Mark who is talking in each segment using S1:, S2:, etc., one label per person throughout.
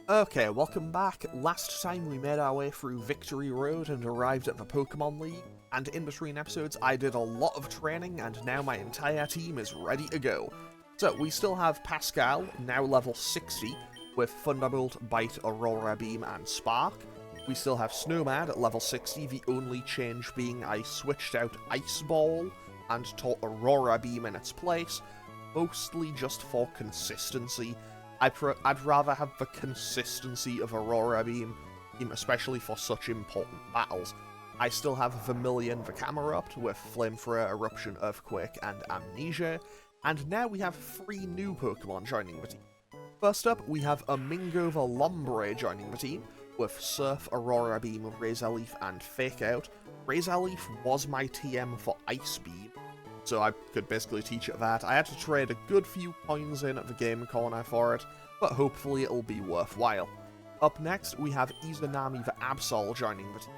S1: Okay, welcome back. Last time we made our way through Victory Road and arrived at the Pokemon League, and in between episodes I did a lot of training and now my entire team is ready to go. So we still have Pascal, now level 60, with Thunderbolt, Bite, Aurora Beam and Spark. We still have Snowmad at level 60, the only change being I switched out Ice Ball and taught Aurora Beam in its place, mostly just for consistency. I'd rather have the consistency of Aurora Beam, especially for such important battles. I still have Vermilion the Camerupt with Flamethrower, Eruption, Earthquake, and Amnesia, and now we have 3 new Pokemon joining the team. First up, we have Amingo the Lombre joining the team, with Surf, Aurora Beam, Razor Leaf, and Fake Out. Razor Leaf was my TM for Ice Beam, so I could basically teach it that. I had to trade a good few coins in at the game corner for it, but hopefully it'll be worthwhile. Up next, we have Izanami the Absol joining the team.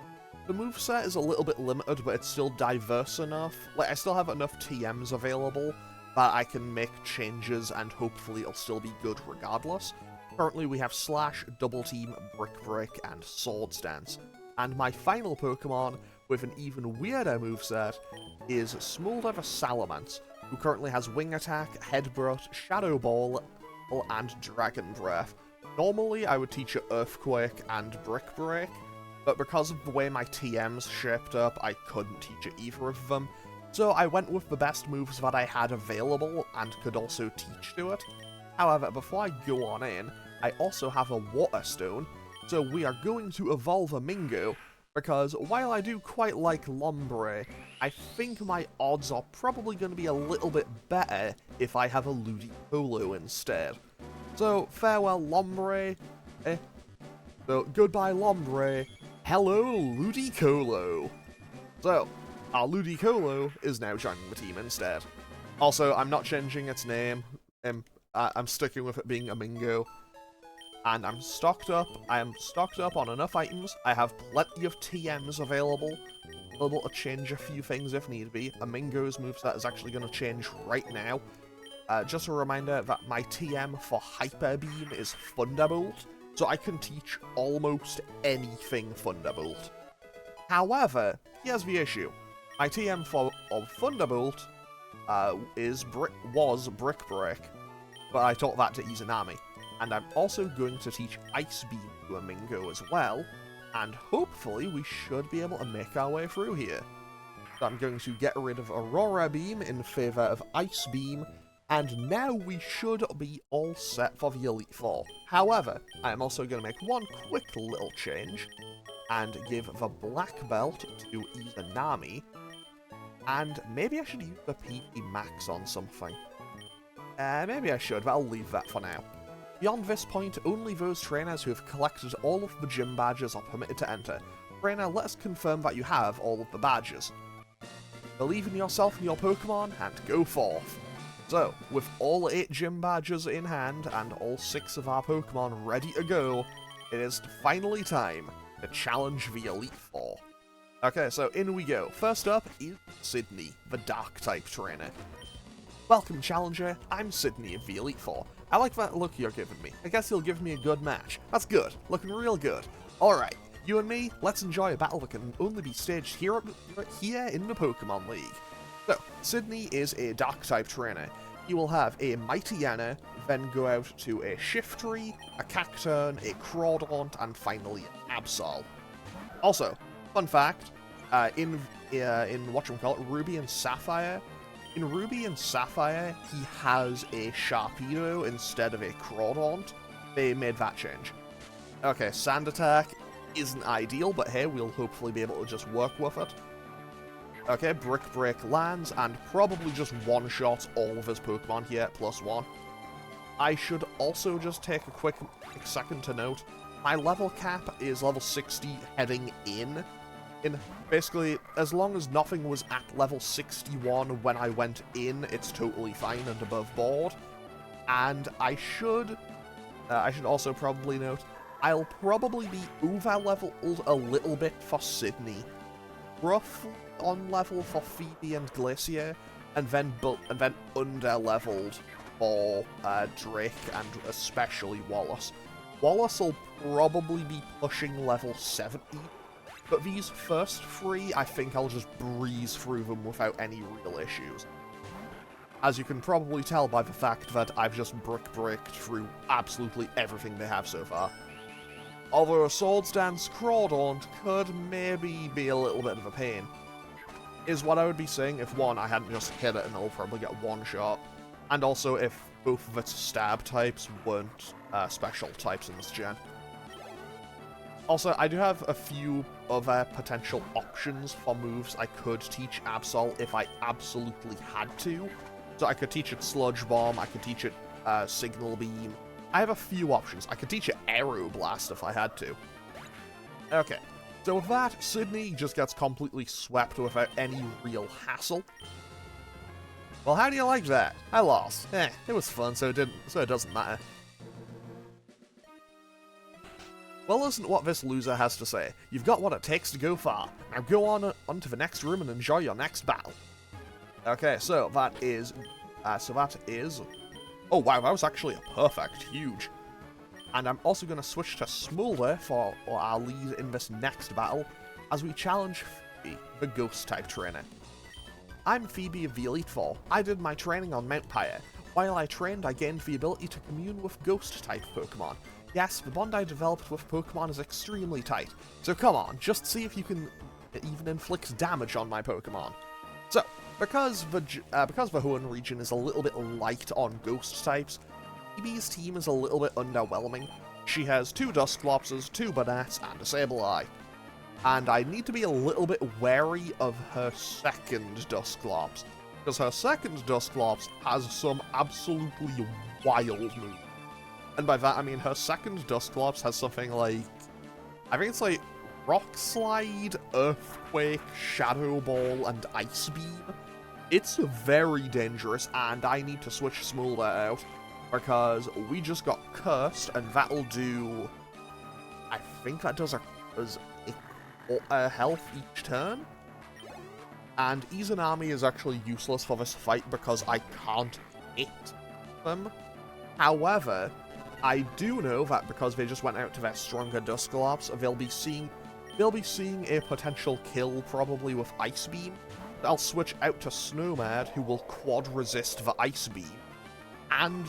S1: The moveset is a little bit limited, but it's still diverse enough. I still have enough TMs available that I can make changes and hopefully it'll still be good regardless. Currently we have Slash, Double Team, Brick Break, and Swords Dance. And my final Pokemon, with an even weirder moveset, is Smolder the Salamence, who currently has Wing Attack, Headbutt, Shadow Ball, and Dragon Breath. Normally I would teach it Earthquake and Brick Break, but because of the way my TMs shaped up, I couldn't teach it either of them, so I went with the best moves that I had available and could also teach to it. However, before I go on in, I also have a Water Stone, so we are going to evolve a Mingo, because while I do quite like Lombre, I think my odds are probably going to be a little bit better if I have a Ludicolo instead. So, farewell Lombre, so goodbye Lombre, hello Ludicolo. So, our Ludicolo is now joining the team instead. Also, I'm not changing its name, I'm sticking with it being a Mingo. And I'm stocked up. I am stocked up on enough items. I have plenty of TMs available. Able to change a few things if need be. Amingo's moveset is actually going to change right now. Just a reminder that my TM for Hyper Beam is Thunderbolt, so I can teach almost anything Thunderbolt. However, here's the issue. My TM of Thunderbolt was Brick Break, but I taught that to Izanami. And I'm also going to teach Ice Beam to Amingo as well, and hopefully we should be able to make our way through here. So I'm going to get rid of Aurora Beam in favour of Ice Beam, and now we should be all set for the Elite Four. However, I am also going to make one quick little change, and give the Black Belt to Izanami, and maybe I should use the PP Max on something. Maybe I should, but I'll leave that for now. Beyond this point, only those trainers who have collected all of the gym badges are permitted to enter. Trainer, let us confirm that you have all of the badges. Believe in yourself and your Pokemon, and go forth. So, with all 8 gym badges in hand, and all 6 of our Pokemon ready to go, it is finally time to challenge the Elite Four. Okay, so in we go. First up is Sydney, the Dark-type trainer. Welcome, Challenger. I'm Sydney of the Elite Four. I like that look you're giving me. I guess you'll give me a good match. That's good. Looking real good. Alright, you and me, let's enjoy a battle that can only be staged here in the Pokemon League. So, Sydney is a Dark-type trainer. He will have a Mightyena, then go out to a Shiftry, a Cacturne, a Crawdaunt, and finally an Absol. Also, fun fact, in whatchamacallit, Ruby and Sapphire, in Ruby and Sapphire, he has a Sharpedo instead of a Crawdaunt. They made that change. Okay, Sand Attack isn't ideal, but hey, we'll hopefully be able to just work with it. Okay, Brick Break lands, and probably just one-shots all of his Pokemon here, +1. I should also just take a quick second to note, my level cap is level 60 heading in. Basically, as long as nothing was at level 61 when I went in, it's totally fine and above board. And I should also probably note, I'll probably be over-leveled a little bit for Sydney, roughly on level for Phoebe and Glacier, and then under-leveled for Drake and especially Wallace. Wallace will probably be pushing level 70, but these first 3, I think I'll just breeze through them without any real issues. As you can probably tell by the fact that I've just bricked through absolutely everything they have so far. Although a Swords Dance Crawdaunt could maybe be a little bit of a pain, is what I would be saying if one, I hadn't just hit it and it'll probably get one shot, and also if both of its stab types weren't special types in this gen. Also, I do have a few other potential options for moves I could teach Absol if I absolutely had to. So I could teach it Sludge Bomb, I could teach it Signal Beam. I have a few options. I could teach it Aero Blast if I had to. Okay, so with that, Sydney just gets completely swept without any real hassle. Well, how do you like that? I lost. It was fun, so it doesn't matter. Well, listen to what this loser has to say. You've got what it takes to go far. Now go on to the next room and enjoy your next battle. Okay, so that is... Oh wow, that was actually a perfect. Huge. And I'm also going to switch to Smolder for our lead in this next battle, as we challenge Phoebe, the Ghost-type trainer. I'm Phoebe of the Elite Four. I did my training on Mount Pyre. While I trained, I gained the ability to commune with Ghost-type Pokemon. Yes, the bond I developed with Pokemon is extremely tight, so come on, just see if you can even inflict damage on my Pokemon. So, because the Hoenn region is a little bit light on Ghost types, Phoebe's team is a little bit underwhelming. She has 2 Dusclopses, 2 Banats, and a Sableye. And I need to be a little bit wary of her second Dusclops, because her second Dusclops has some absolutely wild moves. And by that I mean her second Dusclops has something like, I think it's like Rock Slide, Earthquake, Shadow Ball, and Ice Beam. It's very dangerous, and I need to switch Smolder out, because we just got cursed, and that'll do... I think that does a health each turn? And Izanami is actually useless for this fight because I can't hit them. However, I do know that because they just went out to their stronger Dusclops, they'll be seeing a potential kill probably with Ice Beam. I'll switch out to Snowmad, who will quad resist the Ice Beam, and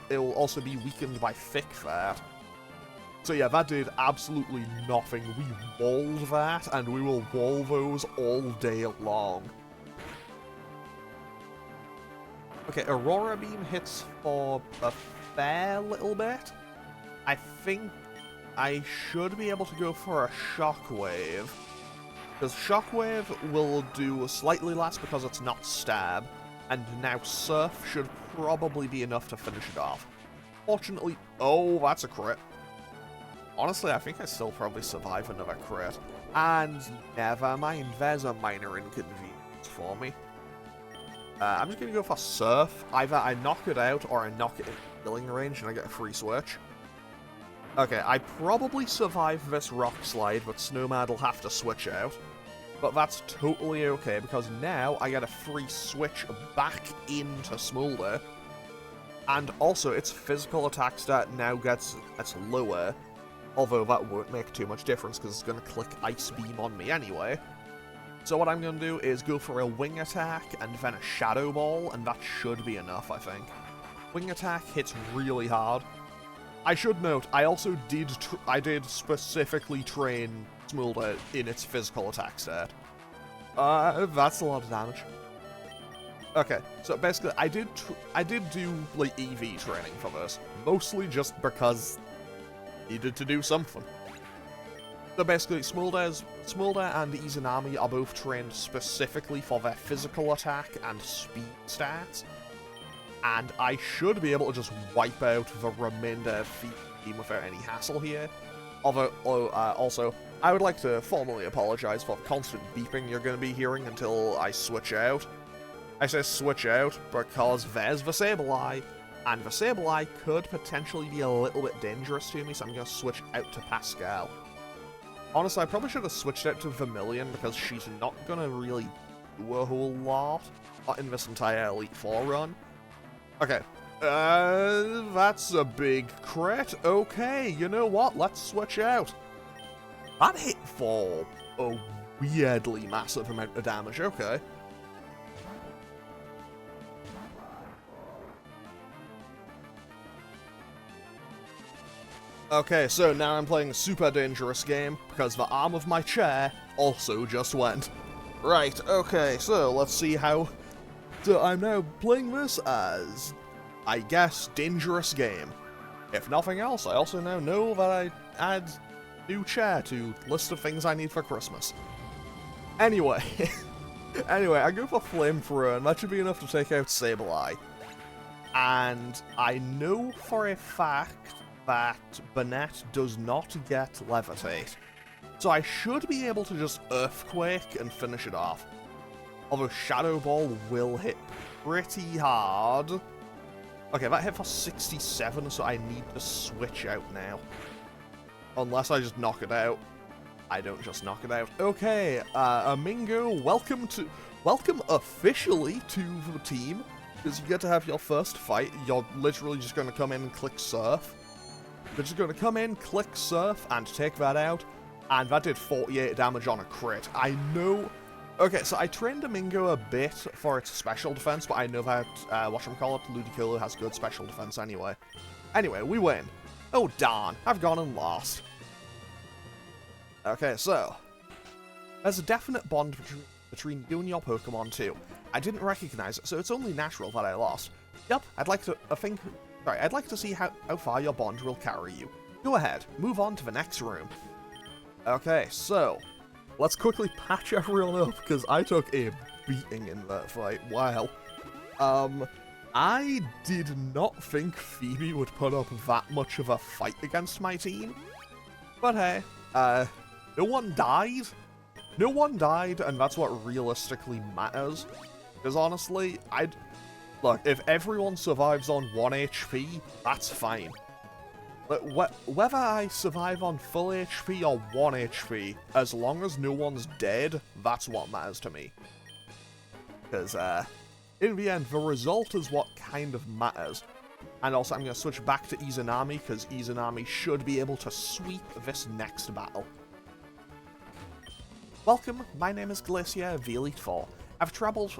S1: it will also be weakened by Thick Fat. So yeah, that did absolutely nothing. We walled that, and we will wall those all day long. Okay, Aurora Beam hits for a fair little bit. I think I should be able to go for a Shockwave, because Shockwave will do slightly less because it's not Stab, and now Surf should probably be enough to finish it off. Fortunately, oh, that's a crit. Honestly, I think I still probably survive another crit. And never mind, there's a minor inconvenience for me. I'm just going to go for Surf. Either I knock it out or I knock it in killing range and I get a free switch. Okay, I probably survive this Rock Slide, but Snowmad will have to switch out. But that's totally okay, because now I get a free switch back into Smolder. And also, its physical attack stat now gets lower. Although that won't make too much difference, because it's going to click Ice Beam on me anyway. So what I'm going to do is go for a Wing Attack, and then a Shadow Ball, and that should be enough, I think. Wing Attack hits really hard. I should note, I also did specifically train Smolder in its physical attack stat. That's a lot of damage. Okay, so basically, I did do, like, EV training for this. Mostly just because I needed to do something. So basically, Smolder and Izanami are both trained specifically for their physical attack and speed stats. And I should be able to just wipe out the remainder of the team without any hassle here. Although, also, I would like to formally apologize for the constant beeping you're going to be hearing until I switch out. I say switch out because there's the Sableye, and the Sableye could potentially be a little bit dangerous to me, so I'm going to switch out to Pascal. Honestly, I probably should have switched out to Vermilion because she's not going to really do a whole lot in this entire Elite Four run. Okay, That's a big crit. Okay, you know what? Let's switch out. That hit for a weirdly massive amount of damage. Okay. Okay, so now I'm playing a super dangerous game because the arm of my chair also just went. Right, okay, so let's see how... So I'm now playing this as, I guess, dangerous game. If nothing else, I also now know that I add new chair to list of things I need for Christmas. Anyway, I go for Flamethrower, and that should be enough to take out Sableye. And I know for a fact that Banette does not get Levitate. So I should be able to just Earthquake and finish it off. Although Shadow Ball will hit pretty hard. Okay, that hit for 67, so I need to switch out now. Unless I just knock it out. I don't just knock it out. Okay, Amingo, welcome officially to the team. Because you get to have your first fight. You're literally just going to come in and click Surf. You're just going to come in, click Surf, and take that out. And that did 48 damage on a crit. I know... Okay, so I trained Amingo a bit for its special defense, but I know that, whatchamacallit, Ludicolo has good special defense anyway. Anyway, we win. Oh, darn. I've gone and lost. Okay, so... There's a definite bond between you and your Pokemon, too. I didn't recognize it, so it's only natural that I lost. Yup, I'd like to see how far your bond will carry you. Go ahead, move on to the next room. Okay, so... Let's quickly patch everyone up, because I took a beating in that fight. Wow. I did not think Phoebe would put up that much of a fight against my team. But hey, no one died. No one died, and that's what realistically matters. Because honestly, look, if everyone survives on 1 HP, that's fine. But whether I survive on full HP or 1 HP, as long as no one's dead, that's what matters to me. Because, in the end, the result is what kind of matters. And also, I'm going to switch back to Izanami, because Izanami should be able to sweep this next battle. Welcome, my name is Glacier, the Elite Four. I've travelled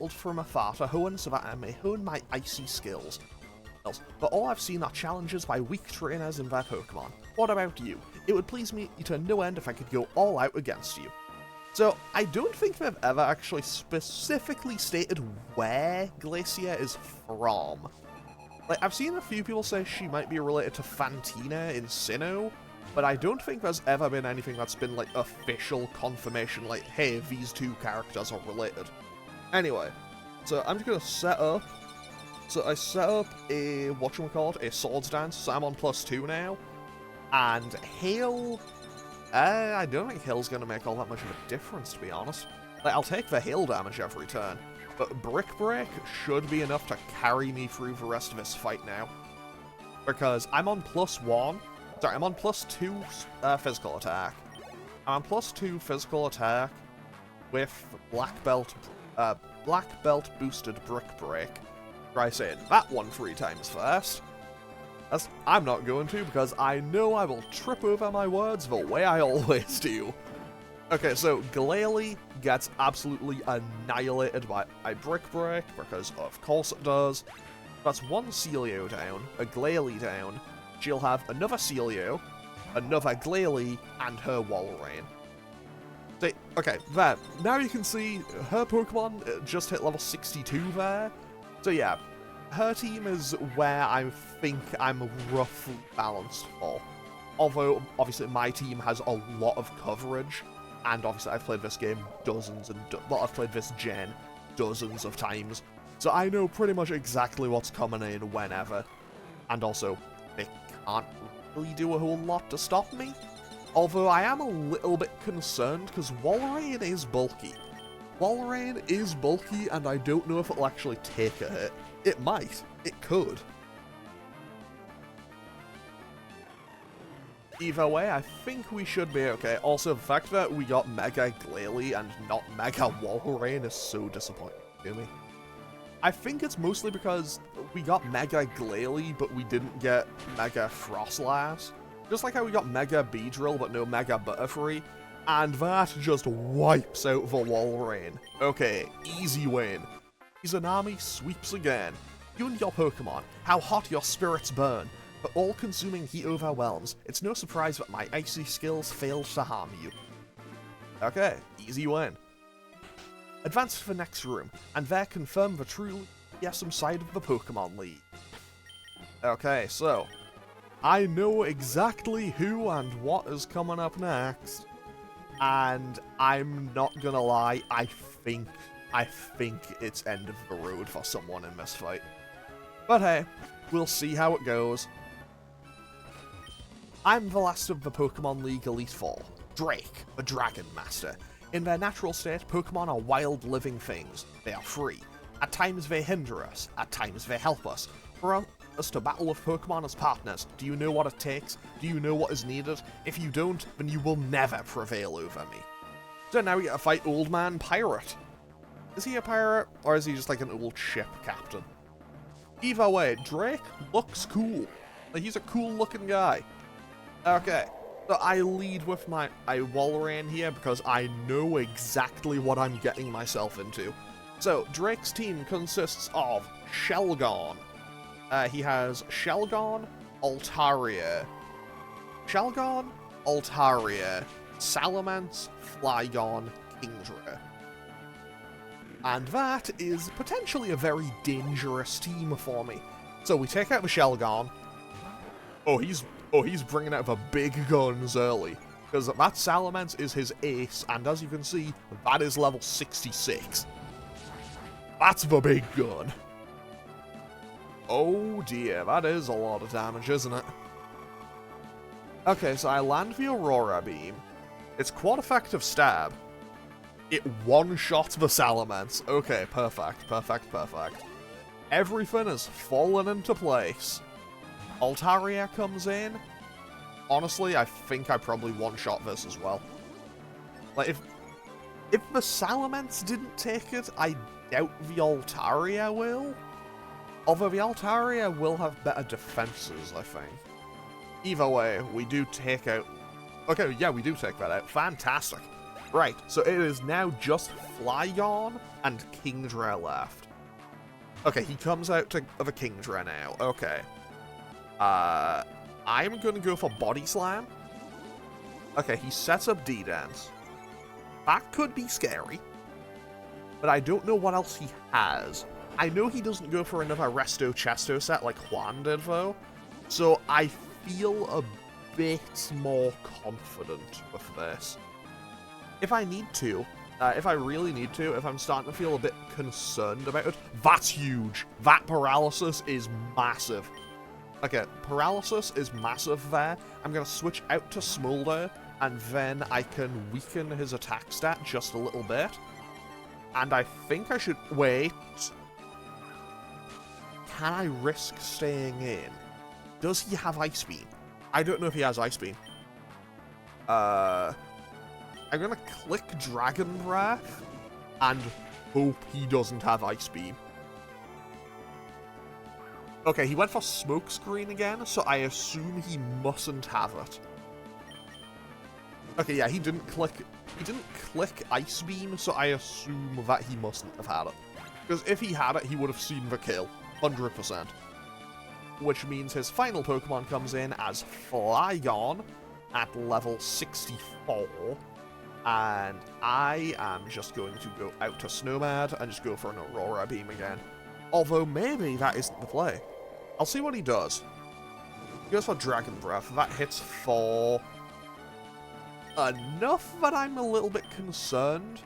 S1: from afar to Hoenn so that I may hone my icy skills. But all I've seen are challenges by weak trainers in their Pokemon. What about you? It would please me to no end if I could go all out against you. So, I don't think they've ever actually specifically stated where Glacier is from. Like, I've seen a few people say she might be related to Fantina in Sinnoh, but I don't think there's ever been anything that's been, like, official confirmation, like, hey, these two characters are related. Anyway, so I'm just gonna set up. So I set up a, a Swords Dance, so I'm on +2 now. And Hail, I don't think Hail's gonna make all that much of a difference, to be honest. Like, I'll take the Hail damage every turn. But Brick Break should be enough to carry me through the rest of this fight now. Because I'm on +1, sorry, I'm on +2 physical attack. I'm on +2 physical attack with Black Belt boosted Brick Break. Try saying that one 3 times first. I'm not going to, because I know I will trip over my words the way I always do. Okay, so Glalie gets absolutely annihilated by Brick Break, because of course it does. That's one Celio down, a Glalie down. She'll have another Celio, another Glalie, and her Walrein. So, okay, there. Now you can see her Pokemon just hit level 62 there. So yeah, her team is where I think I'm roughly balanced for. Although, obviously, my team has a lot of coverage, and obviously I've played this game I've played this gen dozens of times, so I know pretty much exactly what's coming in whenever. And also, they can't really do a whole lot to stop me. Although I am a little bit concerned, because Walrein is bulky. Walrein is bulky, and I don't know if it'll actually take a hit. It might. It could. Either way, I think we should be okay. Also, the fact that we got Mega Glalie and not Mega Walrein is so disappointing to me. I think it's mostly because we got Mega Glalie, but we didn't get Mega Frostlass. Just like how we got Mega Beedrill, but no Mega Butterfree. And that just wipes out the Walrein. Okay, easy win. Izanami sweeps again. You and your Pokemon, how hot your spirits burn. But all-consuming heat overwhelms. It's no surprise that my icy skills failed to harm you. Okay, easy win. Advance to the next room, and there confirm the truly fearsome side of the Pokemon League. Okay, so, I know exactly who and what is coming up next, and I'm not gonna lie, I think it's end of the road for someone in this fight. But hey, we'll see how it goes. I'm the last of the Pokemon League Elite Four, Drake, the Dragon Master. In their natural state, Pokemon are wild living things. They are free. At times they hinder us, at times they help us. For us to battle with Pokemon as partners, do you know what it takes? Do you know what is needed? If you don't, then you will never prevail over me. So now we get to fight Old Man Pirate. Is he a pirate, or is he just like an old ship captain? Either way, Drake looks cool. Like, he's a cool looking guy. Okay. So I lead with my Walrein here because I know exactly what I'm getting myself into. So, Drake's team consists of Shelgon. He has Shelgon, Altaria, Salamence, Flygon, Kingdra. And that is potentially a very dangerous team for me. So we take out the Shelgon. Oh, he's bringing out the big guns early. Because that Salamence is his ace, and as you can see, that is level 66. That's the big gun. Oh dear, that is a lot of damage, isn't it? Okay, so I land the Aurora Beam. It's quad effective stab. It one-shots the Salamence. Okay, perfect. Everything is fallen into place. Altaria comes in. Honestly, I think I probably one-shot this as well. Like, if the Salamence didn't take it, I doubt the Altaria will. Although the Altaria will have better defenses, I think. Either way, we do take out... Okay, yeah, we do take that out. Fantastic. Right, so it is now just Flygon and Kingdra left. Okay, he comes out to the Kingdra now. Okay. I'm gonna go for Body Slam. Okay, he sets up D-Dance. That could be scary. But I don't know what else he has. I know he doesn't go for another Resto Chesto set like Hoenn did, though. So I feel a bit more confident with this. If I need to, if I really need to, if I'm starting to feel a bit concerned about it, that's huge. That paralysis is massive. Okay, paralysis is massive there. I'm going to switch out to Smolder, and then I can weaken his attack stat just a little bit. And I think I should... Wait. Can I risk staying in? Does he have Ice Beam? I don't know if he has Ice Beam. I'm gonna click Dragon Breath and hope he doesn't have Ice Beam. Okay, he went for Smokescreen again, so I assume he mustn't have it. Okay, yeah, he didn't click Ice Beam, so I assume that he mustn't have had it. Because if he had it, he would have seen the kill. 100%. Which means his final Pokemon comes in as Flygon at level 64. And I am just going to go out to Snowmad and just go for an Aurora Beam again. Although maybe that isn't the play. I'll see what he does. He goes for Dragon Breath. That hits for enough that I'm a little bit concerned.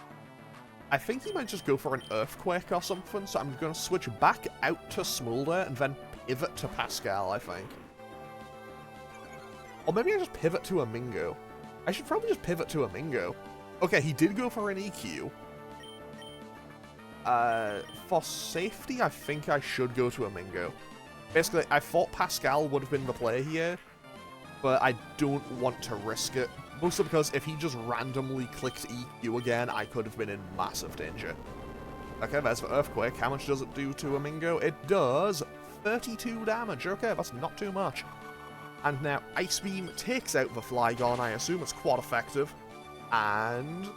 S1: I think he might just go for an Earthquake or something, so I'm going to switch back out to Smolder and then pivot to Pascal, I think. Or maybe I just pivot to a Mingo. I should probably just pivot to a Mingo. Okay, he did go for an EQ. For safety, I think I should go to a Mingo. Basically, I thought Pascal would have been the play here, but I don't want to risk it. Mostly because if he just randomly clicked EQ again, I could have been in massive danger. Okay, there's the Earthquake. How much does it do to a Mingo? It does 32 damage. Okay, that's not too much. And now Ice Beam takes out the Flygon. I assume it's quad effective. And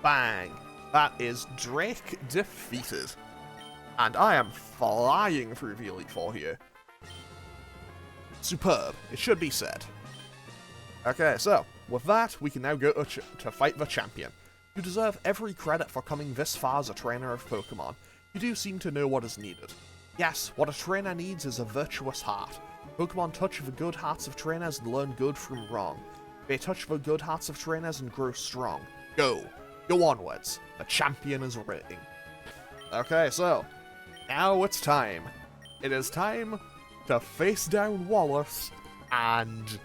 S1: bang. That is Drake defeated. And I am flying through the Elite Four here. Superb, it should be said. Okay, so with that, we can now go to fight the champion. You deserve every credit for coming this far as a trainer of Pokemon. You do seem to know what is needed. Yes, what a trainer needs is a virtuous heart. Pokemon touch the good hearts of trainers and learn good from wrong. They touch the good hearts of trainers and grow strong. Go onwards. The champion is waiting. Okay, so now it's time. It is time to face down Wallace, and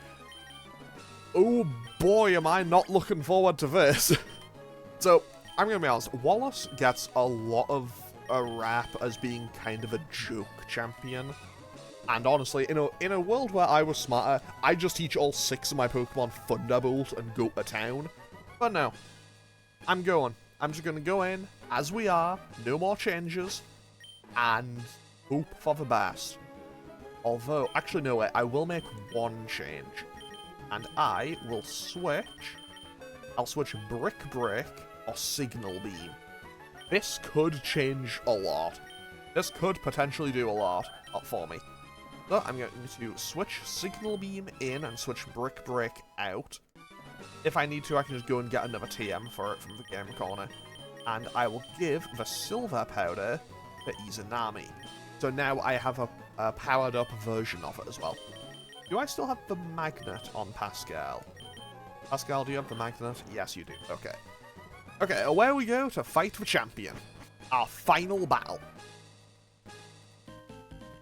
S1: oh boy, am I not looking forward to this. So, I'm gonna be honest, Wallace gets a lot of a rap as being kind of a joke champion. And honestly, in a world where I was smarter, I'd just teach all 6 of my Pokemon Thunderbolt and go to town. But no. I'm just gonna go in, as we are, no more changes, and hope for the best. Although, actually no, wait, I will make one change. And I will switch... I'll switch Brick Break or Signal Beam. This could change a lot. This could potentially do a lot for me. So I'm going to switch Signal Beam in and switch Brick Break out. If I need to, I can just go and get another TM for it from the Game Corner. And I will give the Silver Powder to Izanami. So now I have a powered up version of it as well. Do I still have the Magnet on Pascal? Pascal, do you have the Magnet? Yes, you do. Okay. Okay, away we go to fight the champion. Our final battle.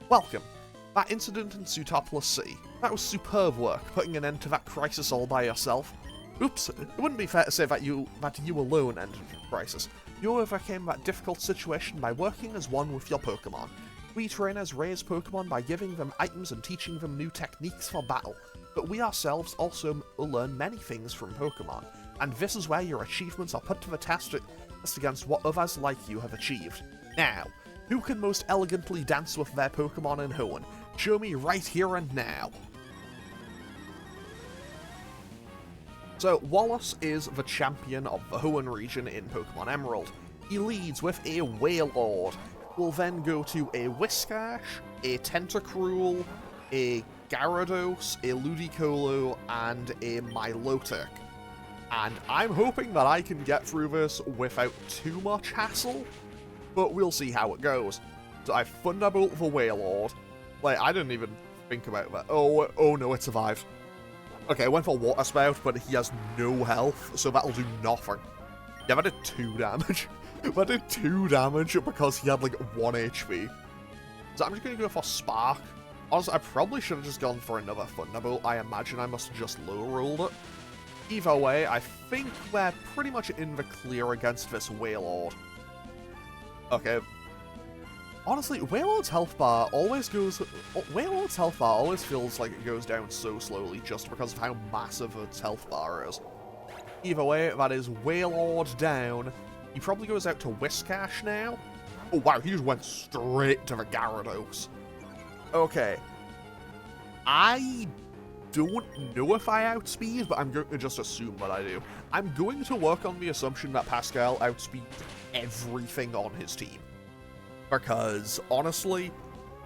S1: Welcome. That incident in Sutopolis City. That was superb work, putting an end to that crisis all by yourself. Oops, it wouldn't be fair to say that you alone ended the crisis. You overcame that difficult situation by working as one with your Pokemon. We trainers raise Pokemon by giving them items and teaching them new techniques for battle. But we ourselves also learn many things from Pokemon, and this is where your achievements are put to the test against what others like you have achieved. Now, who can most elegantly dance with their Pokemon in Hoenn? Show me right here and now. So, Wallace is the champion of the Hoenn region in Pokemon Emerald. He leads with a Wailord. We'll then go to a Whiscash, a Tentacruel, a Gyarados, a Ludicolo, and a Milotic. And I'm hoping that I can get through this without too much hassle, but we'll see how it goes. So I Thunderbolt the Wailord. Like, I didn't even think about that. Oh no, it survived. Okay, I went for Water Spout, but he has no health, so that'll do nothing. Yeah, that did 2 damage. That did 2 damage because he had, like, 1 HP. So I'm just going to go for Spark. Honestly, I probably should have just gone for another Thunderbolt. I imagine I must have just low-rolled it. Either way, I think we're pretty much in the clear against this Wailord. Okay. Honestly, Wailord's health bar always feels like it goes down so slowly just because of how massive its health bar is. Either way, that is Wailord down. He probably goes out to Whiscash now. Oh wow, he just went straight to the Gyarados. Okay. I don't know if I outspeed, but I'm going to just assume that I do. I'm going to work on the assumption that Pascal outspeeds everything on his team. Because, honestly,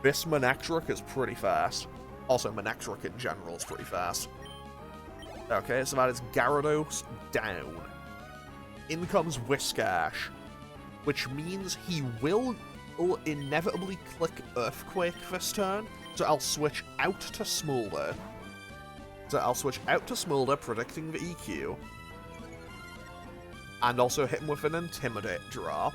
S1: this Manectric is pretty fast. Also, Manectric in general is pretty fast. Okay, so that is Gyarados down. In comes Whiscash, which means he will inevitably click Earthquake this turn, so I'll switch out to Smolder. Predicting the EQ. And also hit him with an Intimidate drop.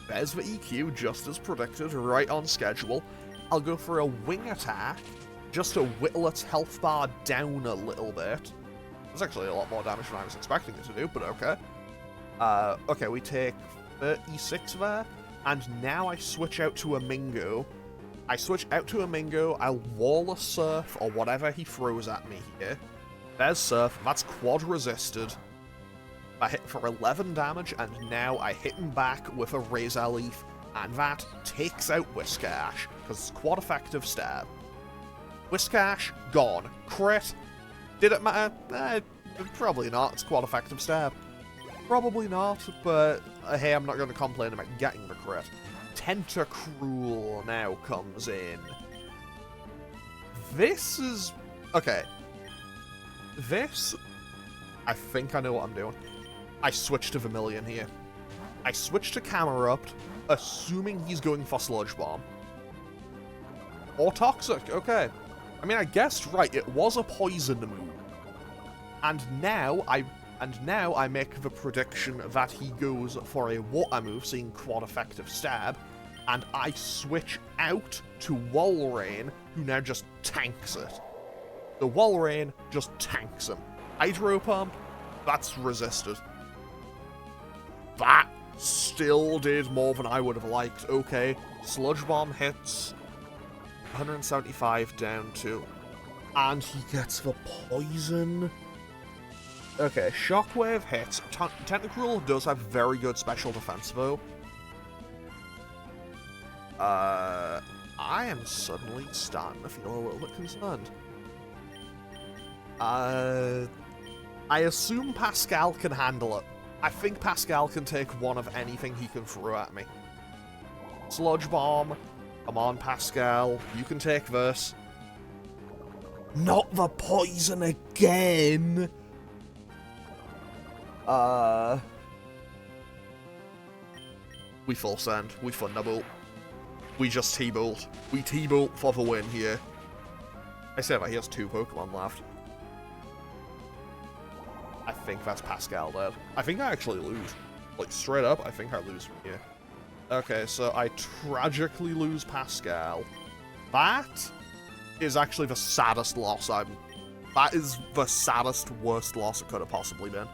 S1: There's the EQ, just as predicted, right on schedule. I'll go for a Wing Attack, just to whittle its health bar down a little bit. That's actually a lot more damage than I was expecting it to do, but okay. Okay, we take 36 there, and now I switch out to a Mingo. I'll wall a Surf, or whatever he throws at me here. There's Surf, that's quad resisted. I hit for 11 damage, and now I hit him back with a Razor Leaf, and that takes out Whiscash, because it's quad effective stab. Whiscash, gone. Crit. Did it matter? Probably not. It's quad effective stab. Probably not, but hey, I'm not going to complain about getting the crit. Tentacruel now comes in. This is... okay. This... I think I know what I'm doing. I switched to Vermilion here. I switched to Camerupt, assuming he's going for Sludge Bomb. Or Toxic, okay. I mean, I guessed right, it was a poison move. And now I make the prediction that he goes for a water move, seeing quad effective stab, and I switch out to Walrein, who now just tanks it. The Walrein just tanks him. Hydro Pump, that's resisted. That still did more than I would have liked. Okay, Sludge Bomb hits, 175 down to, and he gets the poison. Okay, Shockwave hits. Tentacruel does have very good special defense, though. I am suddenly starting to feel a little bit concerned. I assume Pascal can handle it. I think Pascal can take one of anything he can throw at me. Sludge Bomb. Come on, Pascal. You can take this. Not the poison again! We full send. We Thunderbolt. We just T-Bolt. We T-Bolt for the win here. I say that he has 2 Pokemon left. I think that's Pascal dead. I think I actually lose. Like, straight up, I think I lose from here. Okay, so I tragically lose Pascal. That is actually the saddest loss that is the saddest, worst loss it could have possibly been.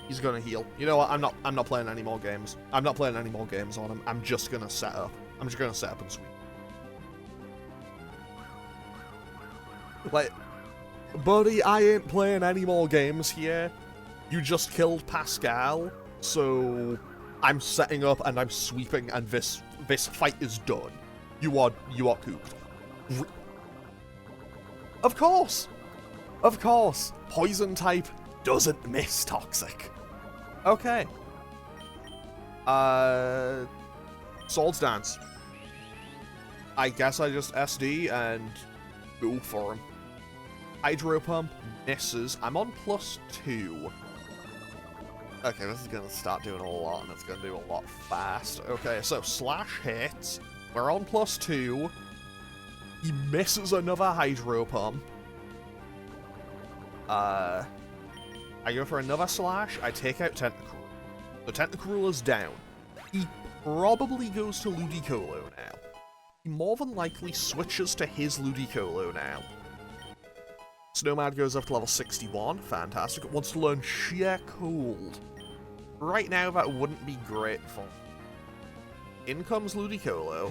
S1: He's gonna heal. You know what? I'm not playing any more games. I'm not playing any more games on him. I'm just gonna set up. I'm just gonna set up and sweep. Like, buddy, I ain't playing any more games here. You just killed Pascal, so I'm setting up and I'm sweeping, and this fight is done. You are cooked. Of course, poison type doesn't miss Toxic. Okay. Swords Dance. I guess I just SD and go for him. Hydro Pump misses. I'm on +2. Okay, this is gonna start doing a lot, and it's gonna do a lot fast. Okay, so Slash hits. We're on +2. He misses another Hydro Pump. I go for another Slash. I take out Tentacruel. The Tentacruel is down. He probably goes to Ludicolo now. He more than likely switches to his Ludicolo now. Snowman goes up to level 61. Fantastic. It wants to learn Sheer Cold. Right now, that wouldn't be great for him. In comes Ludicolo.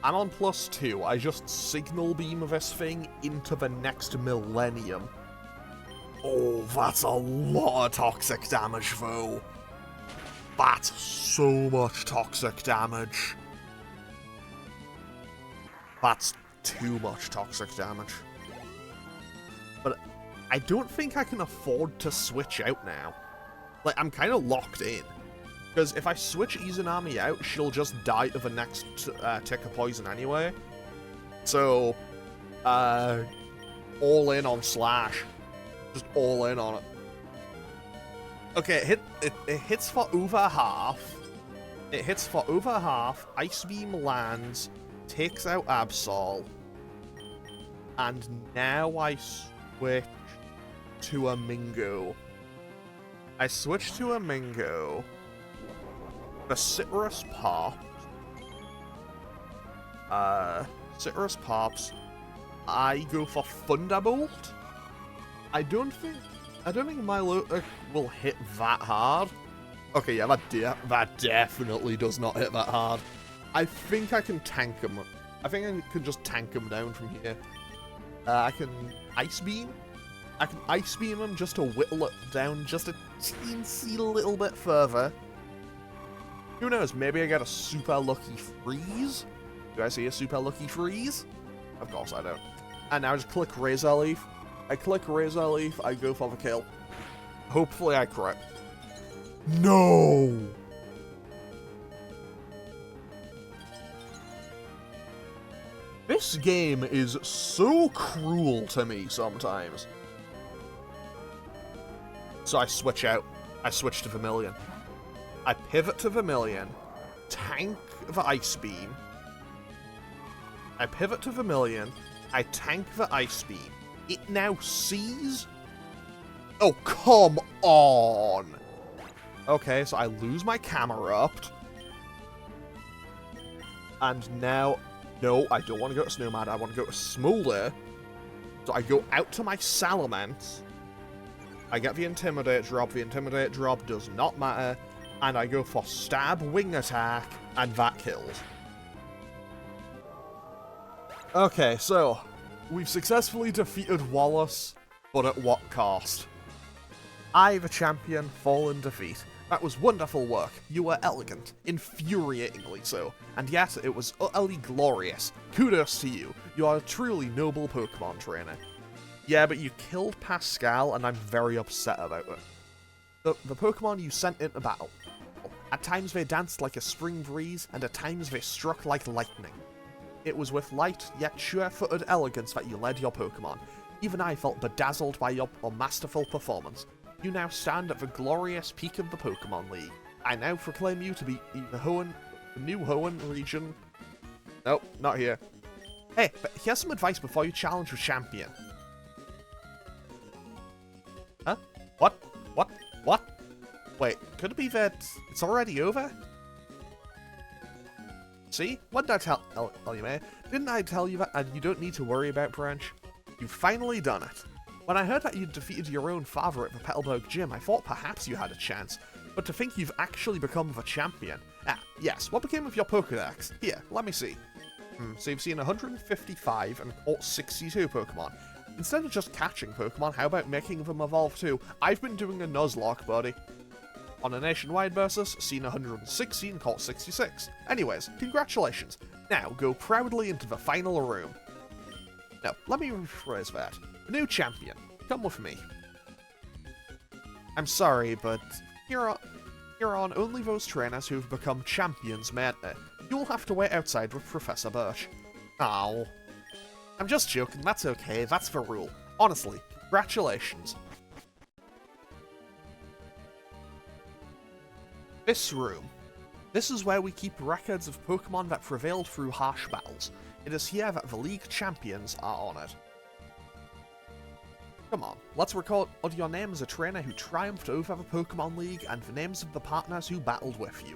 S1: I'm on +2. I just Signal Beam this thing into the next millennium. Oh, that's a lot of toxic damage, though. That's so much toxic damage. That's too much toxic damage. But I don't think I can afford to switch out now. Like, I'm kind of locked in. Because if I switch Izanami out, she'll just die to the next tick of poison anyway. So, all in on Slash. Just all in on it. Okay, it hits for over half. It hits for over half. Ice Beam lands, takes out Absol. And now I switch to a Mingo. I switch to a Mingo. The Citrus pops. Citrus pops. I go for Thunderbolt. I don't think Milotic will hit that hard. Okay, yeah, that definitely does not hit that hard. I think I can tank him. I think I can just tank him down from here. I can Ice Beam. I can Ice Beam him just to whittle it down just a teensy little bit further. Who knows, maybe I get a super lucky freeze? Do I see a super lucky freeze? Of course I don't. And now I just click Razor Leaf. I click Razor Leaf, I go for the kill. Hopefully I crit. No! This game is so cruel to me sometimes. So I switch out. I switch to Vermilion. I pivot to Vermilion. Tank the Ice Beam. I pivot to Vermilion. I tank the Ice Beam. It now sees... Oh, come on! Okay, so I lose my Camerupt. And now... No, I don't want to go to Snowmad. I want to go to Smolder. So I go out to my Salamence. I get the Intimidate drop. The Intimidate drop does not matter. And I go for Stab Wing Attack. And that kills. Okay, so... We've successfully defeated Wallace. But at what cost? I, the champion, fall in defeat. That was wonderful work. You were elegant, infuriatingly so, and yet it was utterly glorious. Kudos to you. You are a truly noble Pokemon trainer. Yeah, but you killed Pascal, and I'm very upset about it. The Pokemon you sent into battle. At times they danced like a spring breeze, and at times they struck like lightning. It was with light, yet sure-footed elegance that you led your Pokemon. Even I felt bedazzled by your masterful performance. You now stand at the glorious peak of the Pokemon League. I now proclaim you to be the Hoenn, the new Hoenn region. Nope, not here. Hey, but here's some advice before you challenge the champion. Huh? What? Wait, could it be that it's already over? See? What did I tell you, man? Didn't I tell you that? And you don't need to worry about Branch. You've finally done it. When I heard that you'd defeated your own father at the Petalburg gym, I thought perhaps you had a chance. But to think you've actually become the champion. Ah, yes, what became of your Pokedex? Here, let me see. So you've seen 155 and caught 62 Pokemon. Instead of just catching Pokemon, how about making them evolve too? I've been doing a Nuzlocke, buddy. On a nationwide basis, seen 116 and caught 66. Anyways, congratulations. Now, go proudly into the final room. No, let me rephrase that. The new champion, come with me. I'm sorry, but here on only those trainers who've become champions may enter. You'll have to wait outside with Professor Birch. Ow. I'm just joking, that's okay, that's the rule. Honestly, congratulations. This room. This is where we keep records of Pokemon that prevailed through harsh battles. It is here that the League champions are honoured. Come on, let's record your name as a trainer who triumphed over the Pokemon League and the names of the partners who battled with you.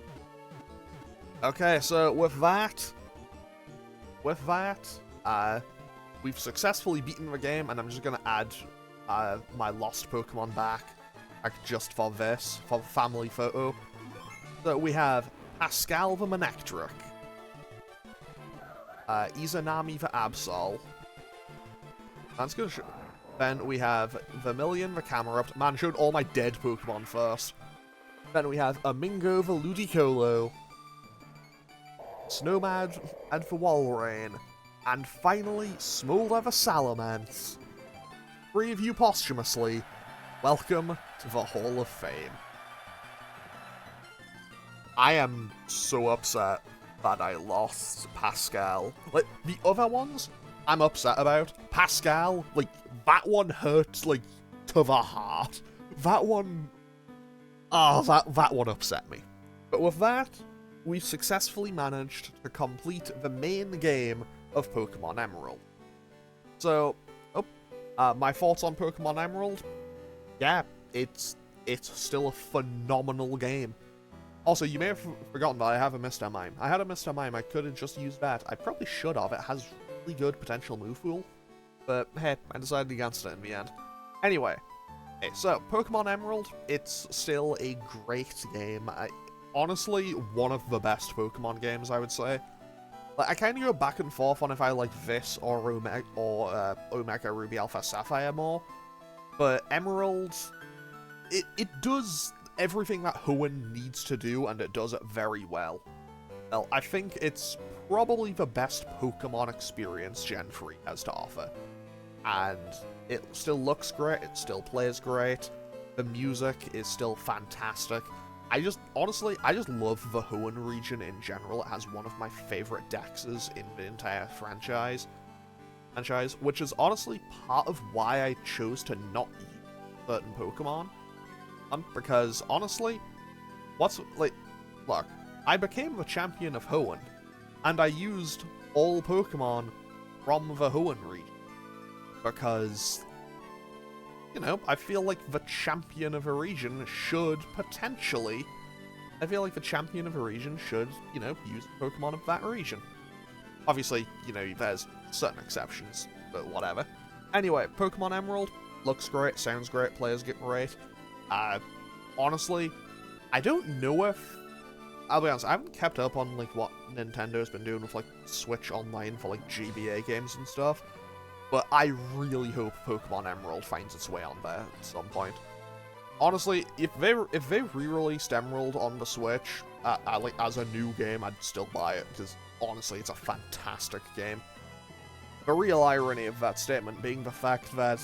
S1: Okay, so with that, we've successfully beaten the game, and I'm just gonna add my lost Pokemon back, like just for this, for the family photo. So we have Pascal the Manectric, Izanami the Absol. That's good. Then we have Vermilion the Camerupt. Man, showed all my dead Pokemon first. Then we have Amingo the Ludicolo, Snowmad and the Walrein, and finally Smolder the Salamence. 3 of you posthumously, welcome to the Hall of Fame. I am so upset that I lost Pascal. Like, the other ones, I'm upset about. Pascal, like, that one hurts, like, to the heart. That one... Oh, that one upset me. But with that, we've successfully managed to complete the main game of Pokemon Emerald. So, my thoughts on Pokemon Emerald? Yeah, it's still a phenomenal game. Also, you may have forgotten that I have a Mr. Mime. I had a Mr. Mime, I could have just used that. I probably should have, it has really good potential move pool. But hey, I decided against it in the end. Anyway, okay, so Pokemon Emerald, it's still a great game. Honestly, one of the best Pokemon games, I would say. Like, I kind of go back and forth on if I like this or Omega Ruby Alpha Sapphire more. But Emerald, it does everything that Hoenn needs to do, and it does it very well. Well, I think it's probably the best Pokemon experience Gen 3 has to offer. And it still looks great, it still plays great, the music is still fantastic. Honestly, I just love the Hoenn region in general. It has one of my favorite dexes in the entire franchise, which is honestly part of why I chose to not use certain Pokemon. Because, honestly, look, I became the champion of Hoenn, and I used all Pokemon from the Hoenn region. Because, you know, I feel like the champion of a region should potentially... you know, use Pokemon of that region. Obviously, you know, there's certain exceptions, but whatever. Anyway, Pokemon Emerald looks great, sounds great, players get great. Honestly, I don't know if... I'll be honest, I haven't kept up on, like, what Nintendo's been doing with, like, Switch Online for, like, GBA games and stuff. But I really hope Pokemon Emerald finds its way on there at some point. Honestly, if they re-released Emerald on the Switch, like, as a new game, I'd still buy it, because, honestly, it's a fantastic game. The real irony of that statement being the fact that,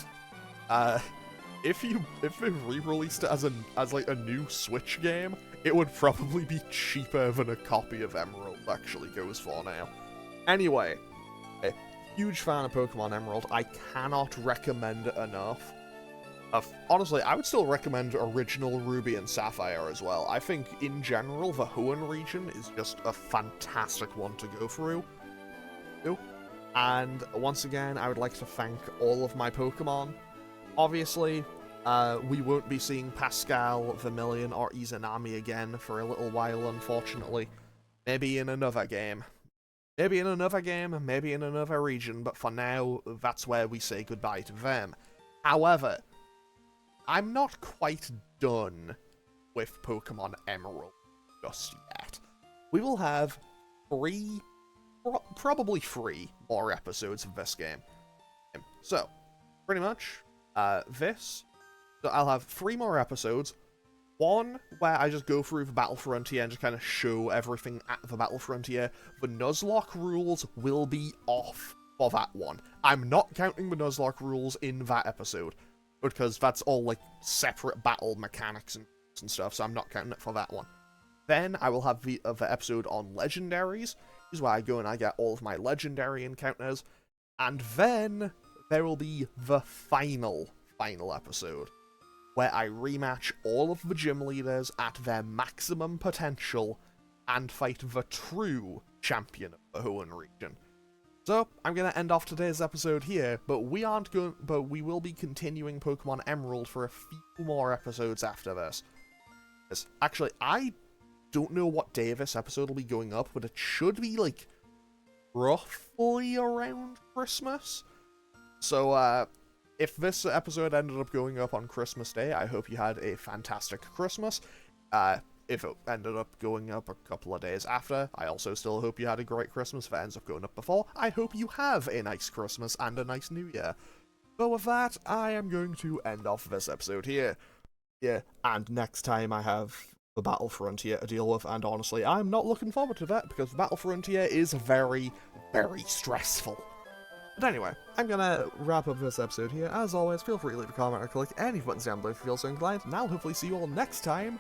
S1: if they re-released it as like a new Switch game, it would probably be cheaper than a copy of Emerald actually goes for now. Anyway, a huge fan of Pokemon Emerald. I cannot recommend it enough. Honestly, I would still recommend original Ruby and Sapphire as well. I think, in general, the Hoenn region is just a fantastic one to go through. And once again, I would like to thank all of my Pokemon. Obviously, we won't be seeing Pascal, Vermilion, or Izanami again for a little while, unfortunately. Maybe in another game. Maybe in another region, but for now, that's where we say goodbye to them. However, I'm not quite done with Pokemon Emerald just yet. We will have probably 3 more episodes of this game. So, pretty much, so I'll have 3 more episodes. One where I just go through the Battle Frontier and just kind of show everything at the Battle Frontier. The Nuzlocke rules will be off for that one. I'm not counting the Nuzlocke rules in that episode, because that's all, like, separate battle mechanics and stuff, so I'm not counting it for that one. Then I will have the other episode on Legendaries. This is where I go and I get all of my Legendary encounters. And then there will be the final episode, where I rematch all of the gym leaders at their maximum potential and fight the true champion of the Hoenn region. So, I'm going to end off today's episode here, but we will be continuing Pokemon Emerald for a few more episodes after this. Actually, I don't know what day this episode will be going up, but it should be, like, roughly around Christmas. So, if this episode ended up going up on Christmas Day, I hope you had a fantastic Christmas. If it ended up going up a couple of days after, I also still hope you had a great Christmas. If it ends up going up before, I hope you have a nice Christmas and a nice New Year. But with that, I am going to end off this episode here. Yeah, and next time I have the Battle Frontier to deal with, and honestly, I'm not looking forward to that, because the Battle Frontier is very, very stressful. But anyway, I'm gonna wrap up this episode here. As always, feel free to leave a comment or click any buttons down below if you feel so inclined, and I'll hopefully see you all next time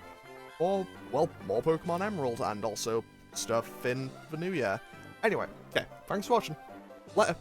S1: for, well, more Pokemon Emerald, and also stuff in the new year. Anyway, okay, thanks for watching. Later.